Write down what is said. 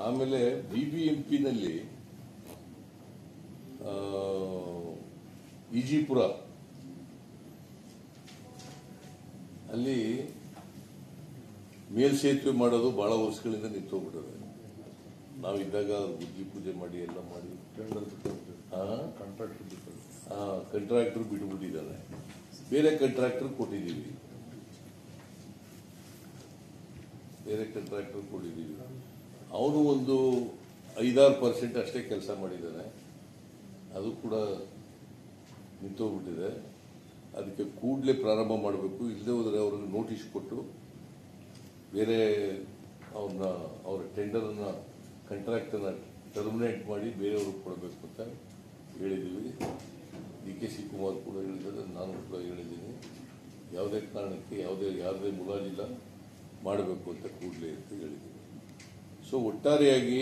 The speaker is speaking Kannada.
ಆಮೇಲೆ ಬಿಬಿಎಂಪಿನಲ್ಲಿ ಇಜಿಪುರ ಅಲ್ಲಿ ಮೇಲ್ಸೇತುವೆ ಮಾಡೋದು ಬಹಳ ವರ್ಷಗಳಿಂದ ನಿಂತೋಗ್ಬಿಟ್ಟದೆ. ನಾವಿದ್ದಾಗ ಬುದ್ಧಿ ಪೂಜೆ ಮಾಡಿ ಎಲ್ಲ ಮಾಡಿ ಕಾಂಟ್ರಾಕ್ಟರ್ ಬಿಟ್ಬಿಟ್ಟಿದ್ದಾನೆ, ಬೇರೆ ಕಾಂಟ್ರಾಕ್ಟರ್ ಕೊಟ್ಟಿದ್ದೀವಿ. ಅವನು ಒಂದು 5-6% ಅಷ್ಟೇ ಕೆಲಸ ಮಾಡಿದ್ದಾನೆ, ಅದು ಕೂಡ ನಿಂತೋಗ್ಬಿಟ್ಟಿದೆ. ಅದಕ್ಕೆ ಕೂಡಲೇ ಪ್ರಾರಂಭ ಮಾಡಬೇಕು, ಇಲ್ಲದೆ ಹೋದರೆ ಅವ್ರಿಗೆ ನೋಟಿಸ್ ಕೊಟ್ಟು ಬೇರೆ ಅವರ ಟೆಂಡರನ್ನು ಕಾಂಟ್ರಾಕ್ಟನ್ನು ಟರ್ಮಿನೇಟ್ ಮಾಡಿ ಬೇರೆಯವ್ರಿಗೆ ಕೊಡಬೇಕು ಅಂತ ಹೇಳಿದ್ದೀವಿ. DK ಶಿವಕುಮಾರ್ ಕೂಡ ಹೇಳಿದ್ದಾರೆ, ನಾನು ಕೂಡ ಹೇಳಿದ್ದೀನಿ. ಯಾವುದೇ ಕಾರಣಕ್ಕೆ ಯಾರದೇ ಮುಲಾಜಿಲ್ಲ ಮಾಡಬೇಕು ಅಂತ ಕೂಡಲೇ ಅಂತ ಹೇಳಿದ್ದೀವಿ. ಸೊ ಒಟ್ಟಾರೆಯಾಗಿ